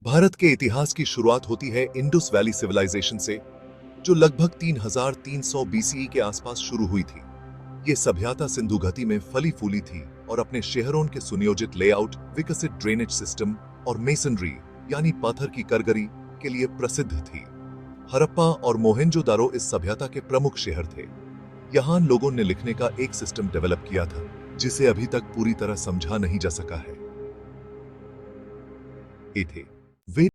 भारत के इतिहास की शुरुआत होती है इंडस वैली सिविलाइजेशन से, जो लगभग 3300 बीसीई के आसपास शुरू हुई थी। ये सभ्यता सिंधु घाटी में फली फूली थी और अपने शहरों के सुनियोजित लेआउट, विकसित ड्रेनेज सिस्टम और मेसनरी यानी पत्थर की कारीगरी के लिए प्रसिद्ध थी। हड़प्पा और मोहेंजोदारो इस सभ्यता के प्रमुख शहर थे। यहाँ लोगों ने लिखने का एक सिस्टम डेवलप किया था, जिसे अभी तक पूरी तरह समझा नहीं जा सका है। ये थे वे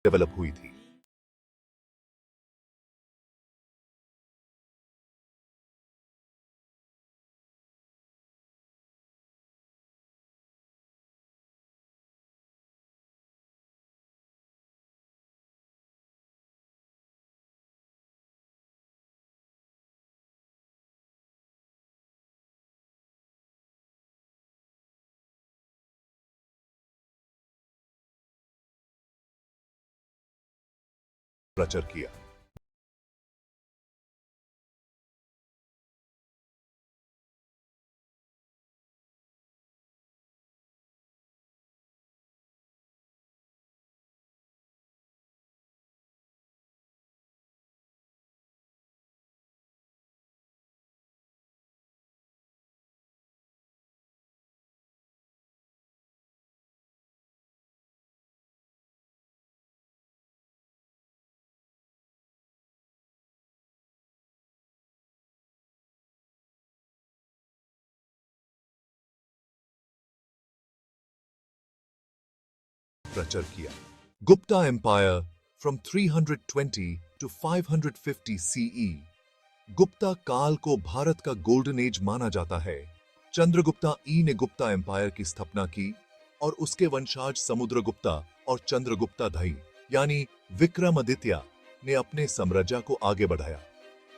डेवलप हुई थी। प्रचार किया। प्रचार किया। Gupta empire from 320 to 550 CE. Gupta काल को भारत का गोल्डन एज माना जाता है। चंद्रगुप्ता ई ने गुप्ता एम्पायर की स्थापना की और उसके वंशज समुद्रगुप्ता और चंद्रगुप्ता धई यानी विक्रमादित्य ने अपने साम्राज्य को आगे बढ़ाया।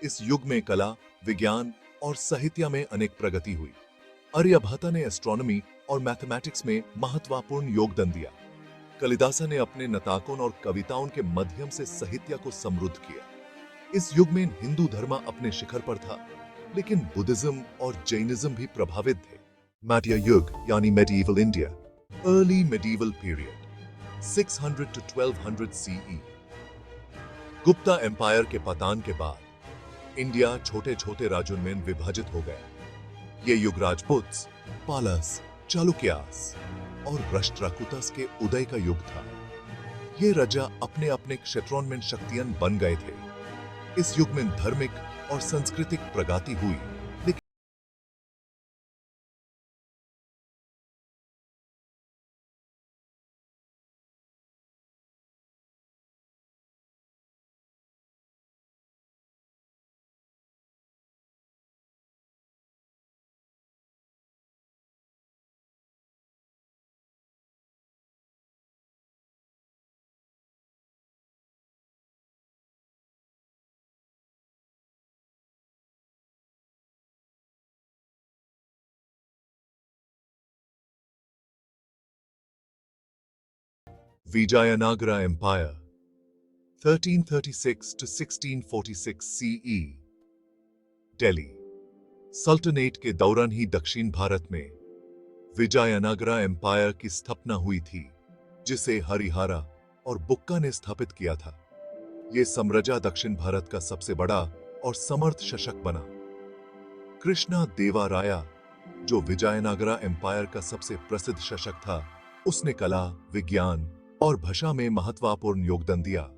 इस युग में कला, विज्ञान और साहित्य में अनेक प्रगति हुई। आर्यभट्ट ने एस्ट्रोनॉमी और मैथमेटिक्स में महत्वपूर्ण योगदान दिया। कालिदास ने अपने नाटकों और कविताओं के माध्यम से साहित्य को समृद्ध किया। इस युग में हिंदू धर्म अपने शिखर पर था, लेकिन बुद्धिज्म और जैनिज्म भी प्रभावित थे। मध्य युग यानी medieval India, early medieval period 600 to 1200 CE. Gupta empire के पतन के बाद इंडिया छोटे छोटे राज्यों में विभाजित हो गया। ये युग राजपूत, पालस, चालुक्यास और राष्ट्रकूटस के उदय का युग था। ये राजा अपने अपने क्षेत्रों में शक्तियां बन गए थे। इस युग में धार्मिक और सांस्कृतिक प्रगति हुई, लेकिन Vijayanagara empire 1336 to 1646 CE. Delhi सल्तनत के दौरान ही दक्षिण भारत में विजयनगरा एम्पायर की स्थापना हुई थी, जिसे हरिहरा और बुक्का ने स्थापित किया था। यह साम्राज्य दक्षिण भारत का सबसे बड़ा और समर्थ शासक बना। कृष्णा देवा राया, जो विजयनगरा एम्पायर का सबसे प्रसिद्ध शासक था, उसने कला, विज्ञान और भाषा में महत्वपूर्ण योगदान दिया।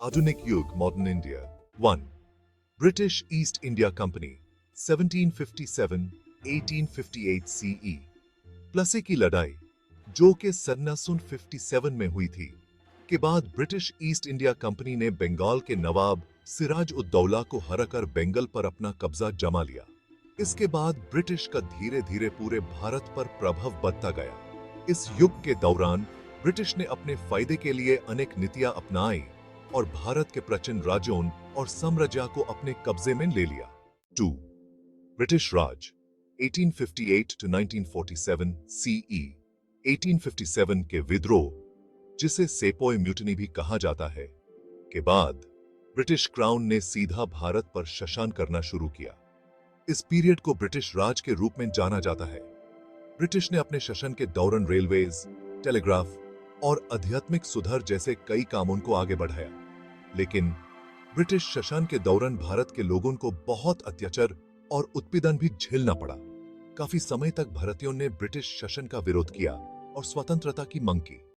आधुनिक युग modern India 1. British east India company 1757-1858 CE। प्लसे की लड़ाई जो कि सन 57 में हुई थी के बाद ब्रिटिश ईस्ट इंडिया कंपनी ने बंगाल के नवाब सिराज उद दौला को हराकर बंगाल पर अपना कब्जा जमा लिया। इसके बाद ब्रिटिश का धीरे धीरे पूरे भारत पर प्रभाव बढ़ता गया। इस युग के दौरान ब्रिटिश ने अपने फायदे के लिए अनेक नीतियां अपनाई और भारत के प्राचीन राज्यों और साम्राज्य को अपने कब्जे में ले लिया। 2. British Raj 1858 to 1947 CE। 1857 के विद्रोह, जिसे सेपोय म्यूटनी भी कहा जाता है, के बाद ब्रिटिश क्राउन ने सीधा भारत पर शासन करना शुरू किया। इस पीरियड को ब्रिटिश राज के रूप में जाना जाता है। ब्रिटिश ने अपने शासन के दौरान रेलवेज, टेलीग्राफ और आध्यात्मिक सुधार जैसे कई कामों को आगे बढ़ाया, लेकिन ब्रिटिश शासन के दौरान भारत के लोगों को बहुत अत्याचार और उत्पीड़न भी झेलना पड़ा। काफी समय तक भारतीयों ने ब्रिटिश शासन का विरोध किया और स्वतंत्रता की मांग की।